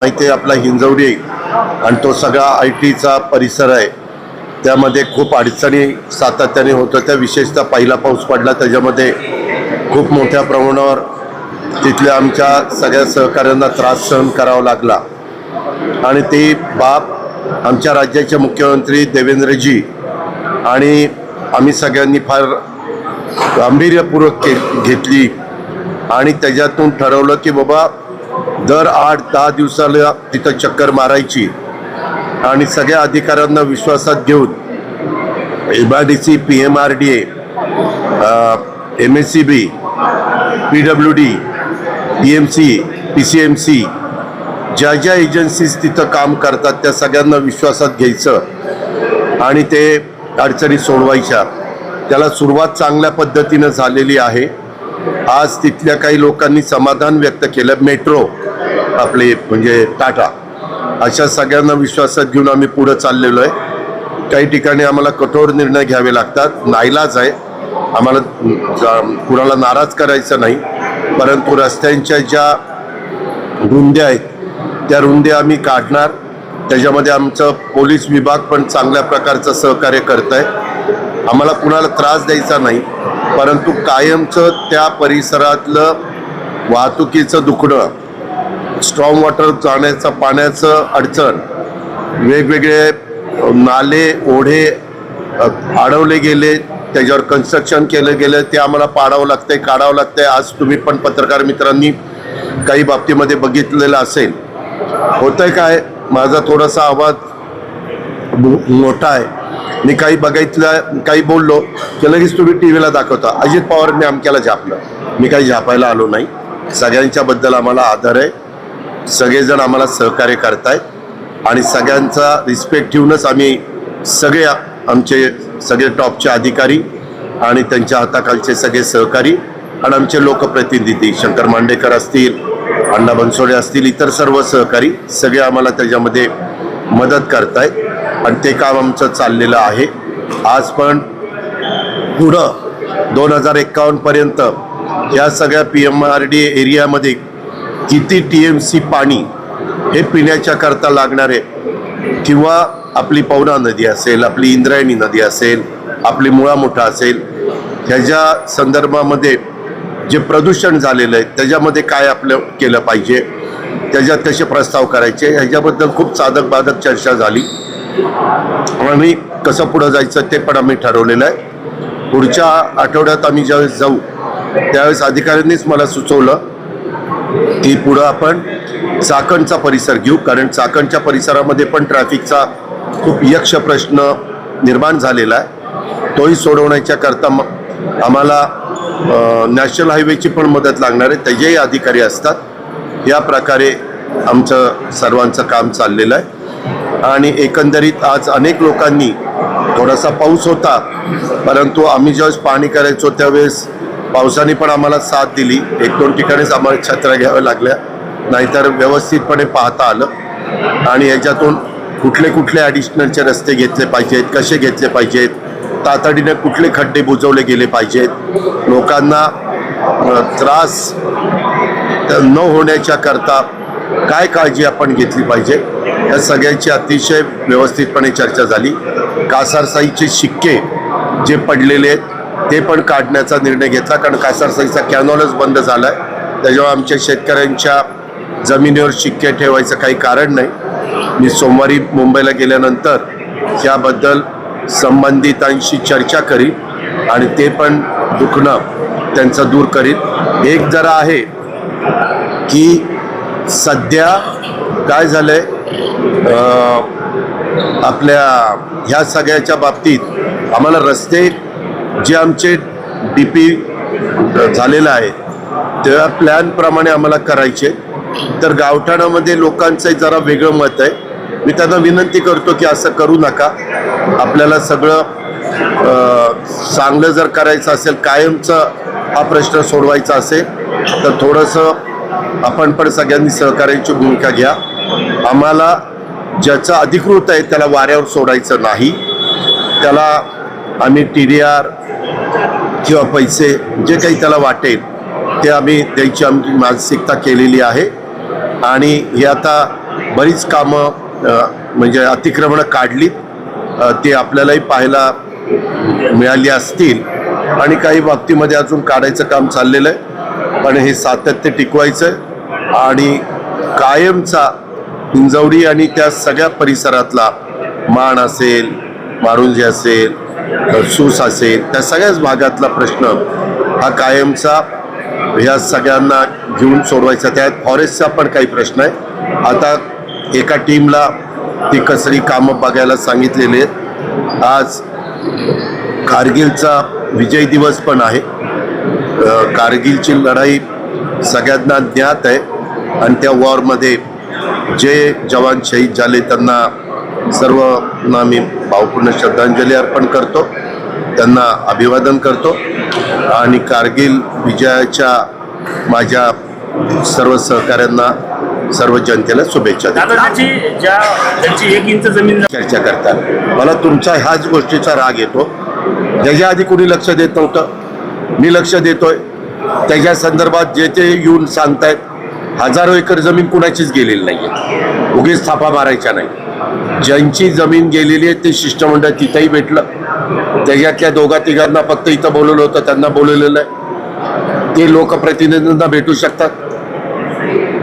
इथे आपला हिंजवडी आणि तो सगळा आय टीचा परिसर आहे, त्यामध्ये खूप अडचणी सातत्याने होत होत्या. विशेषतः पहिला पाऊस पडला त्याच्यामध्ये खूप मोठ्या प्रमाणावर तिथल्या आमच्या सगळ्या सहकाऱ्यांना त्रास सहन करावा लागला. आणि ती बाब आमच्या राज्याचे मुख्यमंत्री देवेंद्रजी आणि आम्ही सगळ्यांनी फार गांभीर्यपूर्वक घेतली आणि त्याच्यातून ठरवलं की बाबा दर 8-10 दिवसाला तिथं चक्कर मारायची आणि सगळ्या अधिकाऱ्यांना विश्वासात घेऊन MIDC, PMRDA, MSCB, PWD, PMC, PCMC ज्या ज्या एजन्सीज तिथं काम करतात त्या सगळ्यांना विश्वासात घ्यायचं आणि ते अडचणी सोडवायच्या. त्याला सुरुवात चांगल्या पद्धतीनं झालेली आहे. आज तिथल्या काही लोकांनी समाधान व्यक्त केलं. मेट्रो आपले म्हणजे टाटा अशा सगळ्यांना विश्वासात घेऊन आम्ही पुढं चाललेलो आहे. काही ठिकाणी आम्हाला कठोर निर्णय घ्यावे लागतात, नाईलाज आहे. आम्हाला कुणाला नाराज करायचं नाही, परंतु रस्त्यांच्या ज्या रुंद्या आहेत त्या रुंद्या आम्ही काढणार. त्याच्यामध्ये आमचं पोलीस विभाग पण चांगल्या प्रकारचं सहकार्य करत आहे. आम्हाला कुणाला त्रास द्यायचा नाही, परंतु कायमचं त्या परिसरातलं वाहतुकीचं दुखणं, स्ट्रॉंग वॉटर जाण्याचं पाण्याचं अडचण, वेगवेगळे नाले ओढे अडवले गेले, त्याच्यावर कन्स्ट्रक्शन केलं गेलं, ते आम्हाला पाडावं लागतंय, काढावं लागतंय. आज तुम्ही पण पत्रकार मित्रांनी काही बाबतीमध्ये बघितलेलं असेल. होतंय काय, माझा थोडासा आवाज मोठा आहे, मी काही बघितलं काही बोललो की लगेच तुम्ही TV ला दाखवता अजित पवारने आमक्याला झापलं. मी काही झापायला आलो नाही. सगळ्यांच्याबद्दल आम्हाला आदर आहे. सगळेजण आम्हाला सहकार्य करतायत आणि सगळ्यांचा रिस्पेक्ट ठेवूनच आम्ही सगळे आमचे सगळे टॉपचे अधिकारी आणि त्यांच्या हाताखालचे सगळे सहकारी आणि आमचे लोकप्रतिनिधी शंकर मांडेकर असतील, अण्णा बनसोडे असतील, इतर सर्व सहकारी सगळे आम्हाला त्याच्यामध्ये मदत करतायत आणि ते काम आमचं चाललेलं आहे. आज पण पुढं 2051 पर्यंत या सगळ्या PMRD एरियामध्ये किती TMC पाणी हे पिण्याच्या करता लागणार आहे किंवा आपली पवना नदी असेल, आपली इंद्रायणी नदी असेल, आपली मुळा मोठा असेल, ह्याच्या संदर्भामध्ये जे प्रदूषण झालेलं आहे त्याच्यामध्ये काय आपलं केलं पाहिजे, त्याच्यात कसे प्रस्ताव करायचे, ह्याच्याबद्दल खूप साधक बाधक चर्चा झाली आणि कसं पुढं जायचं ते पण आम्ही ठरवलेलं आहे. पुढच्या आठवड्यात आम्ही ज्यावेळेस जाऊ त्यावेळेस अधिकाऱ्यांनीच मला सुचवलं की पुढं आपण चाकणचा परिसर घेऊ, कारण चाकणच्या परिसरामध्ये पण ट्रॅफिकचा खूप यक्ष प्रश्न निर्माण झालेला आहे. तोही सोडवण्याच्या करता आम्हाला नॅशनल हायवेची पण मदत लागणार आहे, त्याचेही अधिकारी असतात. या प्रकारे आमचं सर्वांचं काम चाललेलं आहे आणि एकंदरीत आज अनेक लोकांनी थोडासा पाऊस होता, परंतु आम्ही ज्यावेळेस पाणी करायचो त्यावेळेस पावसाने पण आम्हाला साथ दिली. 1-2 ठिकाणीच आम्हाला छत्र्या घ्याव्या लागल्या, नाहीतर व्यवस्थितपणे पाहता आलं. आणि याच्यातून कुठले कुठले ॲडिशनलचे रस्ते घेतले पाहिजेत, कसे घेतले पाहिजेत, तातडीने कुठले खड्डे बुजवले गेले पाहिजेत, लोकांना त्रास न होण्याच्या करता काय काळजी आपण घेतली पाहिजे, या सगळ्यांची अतिशय व्यवस्थितपणे चर्चा झाली. कासारसाईचे शिक्के जे पडलेले आहेत ते पण काढण्याचा निर्णय घेतला, कारण कासारसाईचा कॅनॉलच बंद झाला आहे. त्याच्यामुळे आमच्या शेतकऱ्यांच्या जमिनीवर शिक्के ठेवायचं काही कारण नाही. मी सोमवारी मुंबईला गेल्यानंतर याबद्दल संबंधितांशी चर्चा करीन आणि ते पण दुखणं त्यांचं दूर करीन. एक जरा आहे की सध्या काय झालंय आपल्या ह्या सगळ्याच्या बाबतीत आम्हाला रस्ते जे आमचे DP झालेलं आहे त्या प्लॅनप्रमाणे आम्हाला करायचे, तर गावठाणामध्ये लोकांचं जरा वेगळं मत आहे. मी त्यांना विनंती करतो की असं करू नका. आपल्याला सगळं चांगलं जर करायचं असेल, कायमचं हा प्रश्न सोडवायचा असेल तर थोडंसं आपण पण सगळ्यांनी सहकार्याची भूमिका घ्या. आम्हाला ज्याचं अधिकृत आहे त्याला वाऱ्यावर सोडायचं नाही. त्याला आम्ही TDR किंवा पैसे जे काही त्याला वाटेल ते आम्ही द्यायची आमची मानसिकता केलेली आहे आणि हे आता बरीच कामं म्हणजे अतिक्रमणं काढलीत, ते आपल्यालाही पाहायला मिळाली असतील आणि काही बाबतीमध्ये अजून काढायचं काम चाललेलं आहे. पण हे सातत्य टिकवायचं आहे आणि कायमचा हिंजवडी आणि त्या सगळ्या परिसरातला माण असेल, मारुंजी असेल, सूस असेल, त्या सगळ्याच भागातला प्रश्न हा कायमचा ह्या सगळ्यांना घेऊन सोडवायचा. त्यात फॉरेस्टचा पण काही प्रश्न आहे. आता एका टीमला ती कसरी कामं बघायला सांगितलेली आहेत. आज कारगिलचा विजय दिवस पण आहे. कारगिलची लढाई सगळ्यांना ज्ञात आहे आणि त्या वॉरमध्ये जे जवान शहीद झाले त्यांना सर्वांना मी भावपूर्ण श्रद्धांजली अर्पण करतो, त्यांना अभिवादन करतो आणि कारगिल विजयाच्या माझ्या सर्व सहकाऱ्यांना, सर्व जनतेला शुभेच्छा देतो. त्यांची 1 इंच जमीन चर्चा करतात. मला तुमच्या ह्याच गोष्टीचा राग येतो. त्याच्या आधी कोणी लक्ष देत नव्हतं, मी लक्ष देतोय. त्याच्या संदर्भात जे ते येऊन सांगतायत, हजारो एकर जमीन कुणाचीच गेलेली नाहीये, उगीच थापा मारायच्या नाही. ज्यांची जमीन गेलेली आहे ते शिष्टमंडळ तिथंही भेटलं. त्याच्यातल्या 2-3 फक्त इथं बोलवलं होतं, त्यांना बोलवलेलं आहे. ते लोकप्रतिनिधींना भेटू शकतात,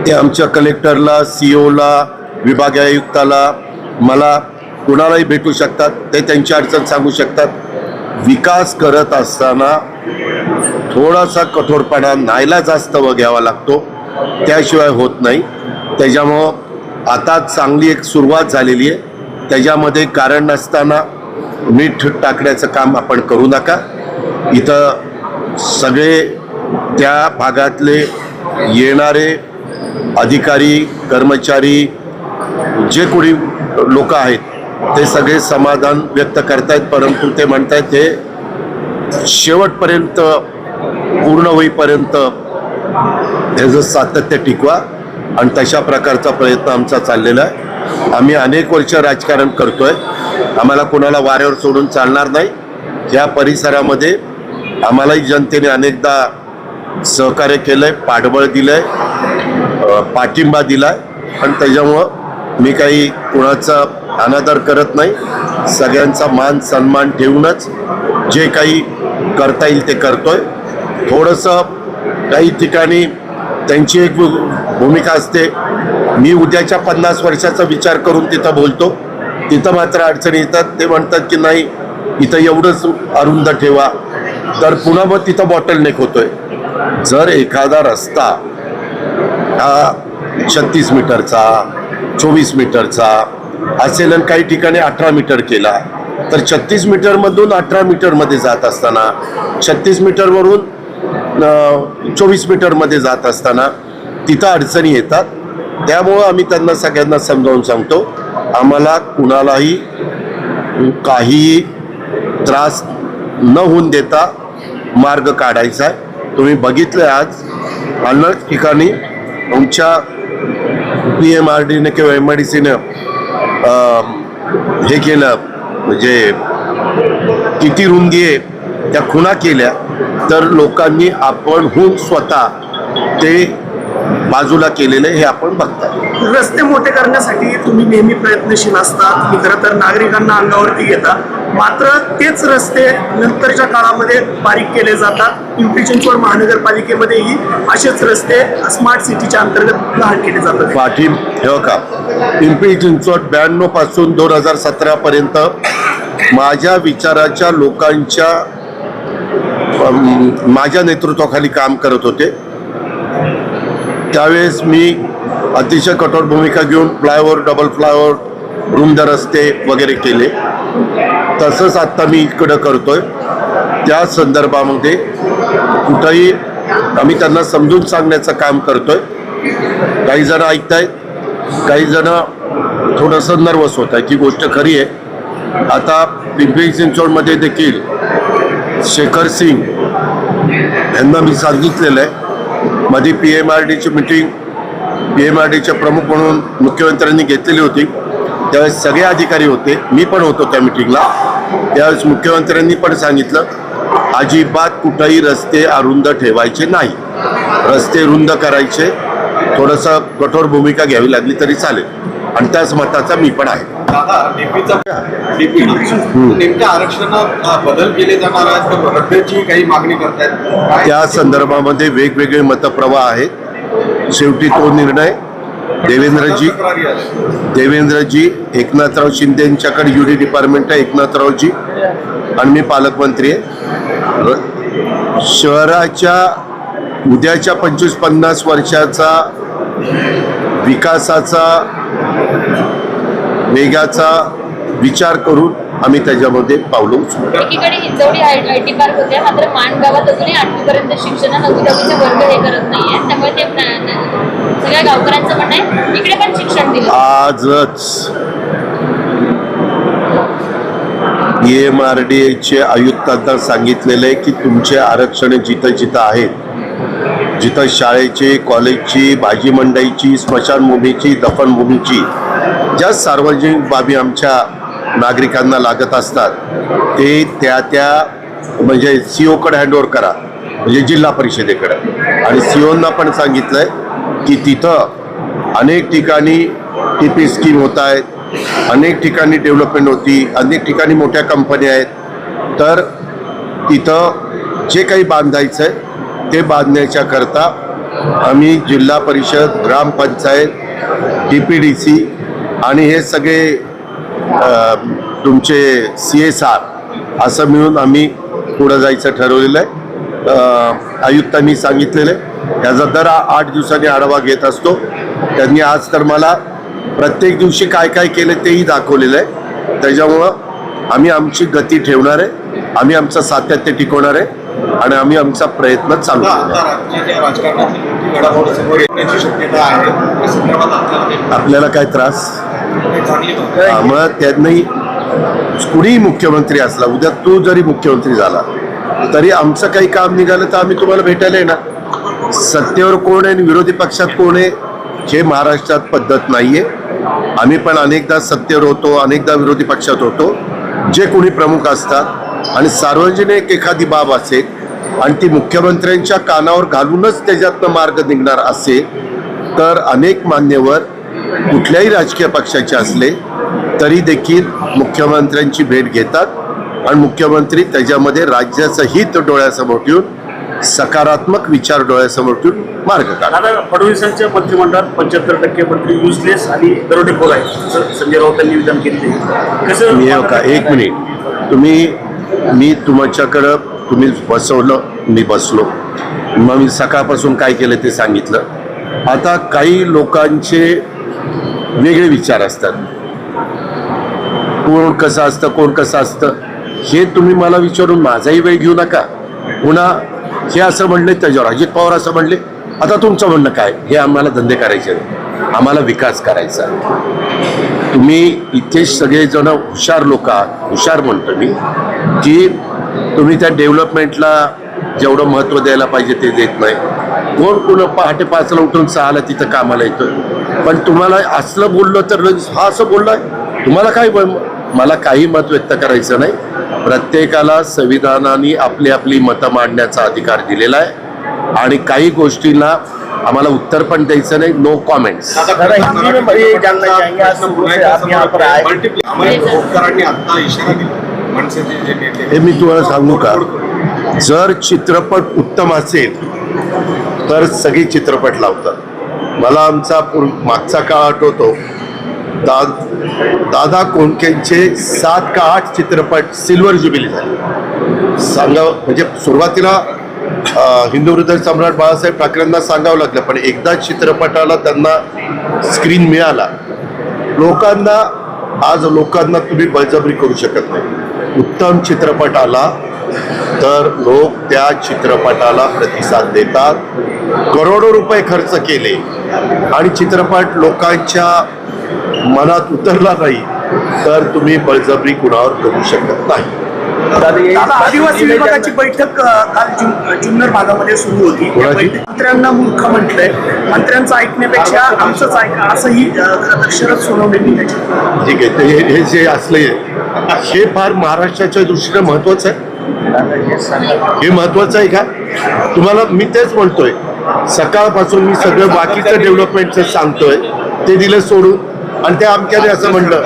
ते आमच्या कलेक्टरला, CO ला, विभागीय आयुक्ताला, मला कुणालाही भेटू शकतात. ते त्यांची अडचण सांगू शकतात. विकास करत असताना थोडासा कठोरपणा नाईलाजास्त घ्यावा लागतो, त्याशिवाय होत नाही. त्याच्यामुळं आता चांगली एक सुरुवात झालेली आहे. त्याच्यामध्ये कारण नसताना मीठ टाकण्याचं काम आपण करू नका. इथं सगळे त्या भागातले येणारे अधिकारी, कर्मचारी, जे कोणी लोक आहेत ते सगळे समाधान व्यक्त करतायत, परंतु ते म्हणतायत हे शेवटपर्यंत पूर्ण होईपर्यंत त्याचं सातत्य टिकवा आणि तशा प्रकारचा प्रयत्न आमचा चाललेला आहे. आम्ही अनेक वर्ष राजकारण करतोय, आम्हाला कोणाला वाऱ्यावर सोडून चालणार नाही. या परिसरामध्ये आम्हालाही जनतेने अनेकदा सहकार्य केलंय, पाठबळ दिलंय, पाठिंबा दिलाय आणि त्याच्यामुळं मी काही कोणाचा अनादर करत नाही. सगळ्यांचा मान सन्मान ठेवूनच जे काही करता येईल ते करतोय. थोडंसं काही ठिकाणी त्यांची एक भूमिका असते, मी उद्याच्या 50 वर्षाचा विचार करून तिथं बोलतो, तिथं मात्र अडचणी येतात. ते म्हणतात की नाही इथं एवढंच अरुंद ठेवा, तर पुन्हा मग तिथं बॉटलनेक होतोय. जर एखादा रस्ता हा 36 मीटरचा, 24 मीटरचा असेल आणि काही ठिकाणी 18 मीटर केला, तर 36 मीटरमधून 18 मीटरमध्ये जात असताना, 36 मीटरवरून 24 मीटरमध्ये जात असताना तिथं अडचणी येतात. त्यामुळं आम्ही त्यांना सगळ्यांना समजावून सांगतो, आम्हाला कुणालाही काहीही त्रास न होऊन देता मार्ग काढायचा आहे. तुम्ही बघितलं आज अनेक ठिकाणी आमच्या PMRDने किंवा MIDCनं हे केलं, म्हणजे किती रुंदी आहे त्या खुणा केल्या, तर लोकांनी आपणहून स्वतः ते बाजूला केलेले हे आपण बघताय. रस्ते मोठे करण्यासाठी तुम्ही नेहमी प्रयत्नशील असता, तुम्ही खरं तर नागरिकांना अंगावरती घेता, मात्र तेच रस्ते नंतरच्या काळामध्ये बारीक केले जातात. पिंपरी चिंचवड महानगरपालिकेमध्येही असेच रस्ते स्मार्ट सिटीच्या अंतर्गत लहान केले जातात. हे का पिंपरी चिंचवड 92 पासून 2017 पर्यंत माझ्या विचाराच्या लोकांच्या माझ्या नेतृत्वाखाली काम करत होते. त्यावेळेस मी अतिशय कठोर भूमिका घेऊन फ्लायओव्हर, डबल फ्लायओव्हर, रुंद रस्ते वगैरे केले. तसंच आत्ता मी इकडं करतोय. त्या संदर्भामध्ये कुठंही आम्ही त्यांना समजून सांगण्याचं काम करतोय. काही जण ऐकतायत, काही जण थोडंसं नर्वस होत आहे. ती गोष्ट खरी आहे. आता पिंपरी चिंचवडमध्ये देखील शेखर सिंग यांना मी सांगितलेलं आहे, मध्ये PMRDची मीटिंग PMRDचे प्रमुख म्हणून मुख्यमंत्र्यांनी घेतलेली होती. त्यावेळेस सगळे अधिकारी होते, मी पण होतो त्या मीटिंगला. त्यावेळेस मुख्यमंत्र्यांनी पण सांगितलं, अजिबात कुठंही रस्ते अरुंद ठेवायचे नाही, रस्ते रुंद करायचे. थोडंसं कठोर भूमिका घ्यावी लागली तरी चालेल. आणि त्याच मताचा मी पण आहे. दादा डीपी नेमक्या आरक्षणात बदल केले जाणार आहेत तर रद्दची काही मागणी करतायत? त्या संदर्भामध्ये वेगवेगळे मतप्रवाह आहेत. शेवटी तो निर्णय देवेंद्रजी एकनाथराव शिंदेंच्याकडे युडी डिपार्टमेंट आहे, एकनाथरावजी आणि मी पालकमंत्री आहे. शहराच्या उद्याच्या 25-50 वर्षाचा विकासाचा वेगाचा विचार करून आम्ही त्याच्यामध्ये पावलं उचलू. एकीकडे हिंजवडी आयटी पार्क होते, मात्र मान गावात अजूनही 8वी पर्यंत शिक्षण 9वी-10वीचे वर्ग हे करत नाहीये, त्यामुळे ते सगळ्या गावकऱ्यांचं म्हणणं आहे इकडे पण शिक्षण दिलं. आजच EMRDAचे आयुक्तांना सांगितलेलं आहे की तुमचे आरक्षण जिथं जिथं आहेत, जिथं शाळेची, कॉलेजची, भाजी मंडईची, स्मशानभूमीची, दफनभूमीची, ज्या सार्वजनिक बाबी आमच्या नागरिकांना लागत असतात ते त्या म्हणजे सीओकडे हँडओव्हर करा, म्हणजे जिल्हा परिषदेकडे. आणि सीओना पण सांगितलंय की तिथं अनेक ठिकाणी TP स्कीम होत आहेत, अनेक ठिकाणी डेव्हलपमेंट होती, अनेक ठिकाणी मोठ्या कंपन्या आहेत, तर तिथं जे काही बांधायचं आहे ते बांधण्याच्या करता आम्ही जिल्हा परिषद, ग्रामपंचायत, DPDC आणि हे सगळे तुमचे CSR असं मिळून आम्ही पुढं जायचं ठरवलेलं आहे. आयुक्तांनी सांगितलेलं आहे याचा दर 8 दिवसांनी आढावा घेत असतो. त्यांनी आज तर मला प्रत्येक दिवशी काय काय केलं तेही दाखवलेलं आहे. त्याच्यामुळं आम्ही आमची गती ठेवणार आहे, आम्ही आमचं सातत्य टिकवणार आहे आणि आम्ही आमचा प्रयत्न चालू आपल्याला काय त्रास मग त्यांनी कुणीही मुख्यमंत्री असला, उद्या तू जरी मुख्यमंत्री झाला तरी आमचं काही काम निघालं तर आम्ही तुम्हाला भेटायला येणार. सत्तेवर कोण आहे आणि विरोधी पक्षात कोण आहे हे महाराष्ट्रात पद्धत नाहीये. आम्ही पण अनेकदा सत्तेवर होतो, अनेकदा विरोधी पक्षात होतो. जे कोणी प्रमुख असतात आणि सार्वजनिक एखादी बाब असेल आणि ती मुख्यमंत्र्यांच्या कानावर घालूनच त्याच्यातनं मार्ग निघणार असेल तर अनेक मान्यवर कुठल्याही राजकीय पक्षाचे असले तरी देखील मुख्यमंत्र्यांची भेट घेतात आणि मुख्यमंत्री त्याच्यामध्ये राज्याचं हित डोळ्यासमोर ठेवून सकारात्मक विचार डोळ्यासमोर ठेवून मार्ग काढतात. आता फडणवीसांच्या मंत्रिमंडळात 75% मंत्री युजलेस आणि दरोडेखोर आहेत असं संजय राऊतांनी विधान केले. कसं मी का एक मिनिट मी तुमच्याकडं तुम्ही बसवलं, मी बसलो, मग मी सकाळपासून काय केलं ते सांगितलं. आता काही लोकांचे वेगळे विचार असतात, कोण कसं असतं कोण कसं असतं हे तुम्ही मला विचारून माझाही वेळ घेऊ नका. पुन्हा हे असं म्हणले त्याच्यावर अजित पवार असं म्हणले. आता तुमचं म्हणणं काय? हे आम्हाला धंदे करायचे नाही, आम्हाला विकास करायचा. तुम्ही इथे सगळेजण हुशार लोक आहात, हुशार म्हणतो मी, की तुम्ही त्या डेव्हलपमेंटला जेवढं महत्त्व द्यायला पाहिजे ते देत नाही. कोण पहाटे 5ला उठून 6ला तिथं कामाला येतं. पण तुम्हाला असलं बोललं तर हा असं बोललाय तुम्हाला काय? मला काही मत व्यक्त करायचं नाही. प्रत्येकाला संविधानाने आपली आपली मतं मांडण्याचा अधिकार दिलेला आहे आणि काही गोष्टींना आम्हाला उत्तर पण द्यायचं नाही. No comments. हे मी तुम्हाला सांगू का, जर चित्रपट उत्तम असेल तर सगळे चित्रपट लावतात. मला आमचा मागचा काळ आठवतो. दादा कोंडकेंचे 7 का 8 चित्रपट सिल्वर ज्युबिली झाले. सांगावं म्हणजे सुरुवातीला हिंदू हृदय सम्राट बाळासाहेब ठाकरेंना सांगावं लागलं, पण एकदा चित्रपटाला त्यांना स्क्रीन मिळाला. लोकांना तुम्ही बळजबरी करू शकत नाही. उत्तम चित्रपट आला तर लोक त्या चित्रपटाला प्रतिसाद देतात. करोडो रुपये खर्च केले आणि चित्रपट लोकांच्या मनात उतरला नाही तर तुम्ही बळजबरी कुणावर करू शकत नाही. आदिवासी विभागाची बैठक काल जुन्नर भागामध्ये सुरू होती. मंत्र्यांना मूर्ख म्हटलंय, मंत्र्यांचं ऐकण्यापेक्षा आमचंच ऐका असंही शरद सोनवणे. ठीक आहे, हे जे असले हे फार महाराष्ट्राच्या दृष्टीने महत्वाचं आहे. हे महत्वाचं आहे का तुम्हाला? मी तेच म्हणतोय, सकाळपासून मी सगळं बाकीचं डेव्हलपमेंटचं सांगतोय ते दिलं सोडून. आणि त्या अमक्याने असं म्हणलं.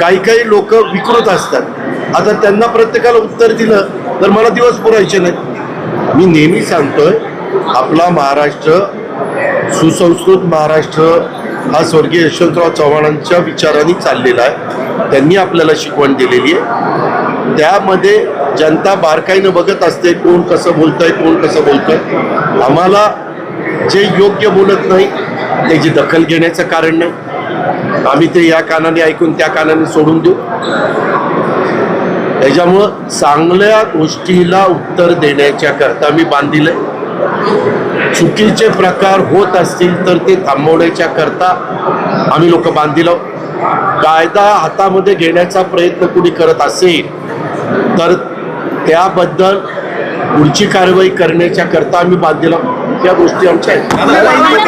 काही काही लोक विकृत असतात. आता त्यांना प्रत्येकाला उत्तर दिलं तर मला दिवस पुरायचे नाहीत. मी नेहमी सांगतोय, आपला महाराष्ट्र, सुसंस्कृत महाराष्ट्र हा स्वर्गीय यशवंतराव चव्हाणांच्या विचारांनी चाललेला आहे. त्यांनी आपल्याला शिकवण दिलेली आहे. त्यामध्ये जनता बारकाईनं बघत असते, कोण कसं बोलतंय, कोण कसं बोलतंय. आम्हाला जे योग्य बोलत नाही त्याची दखल घेण्याचं कारण नाही. आम्ही ते या कानाने ऐकून त्या कानाने सोडून देऊ. त्याच्यामुळं चांगल्या गोष्टीला उत्तर देण्याच्या करता मी बांधीलंय. चुकीचे प्रकार होत असतील तर ते थांबवण्याच्या करता आम्ही लोक बांधील. कायदा हातामध्ये घेण्याचा प्रयत्न कुणी करत असेल तर त्याबद्दल पुढची कारवाई करण्याच्या करता आम्ही बांधील. या गोष्टी आमच्या आहेत.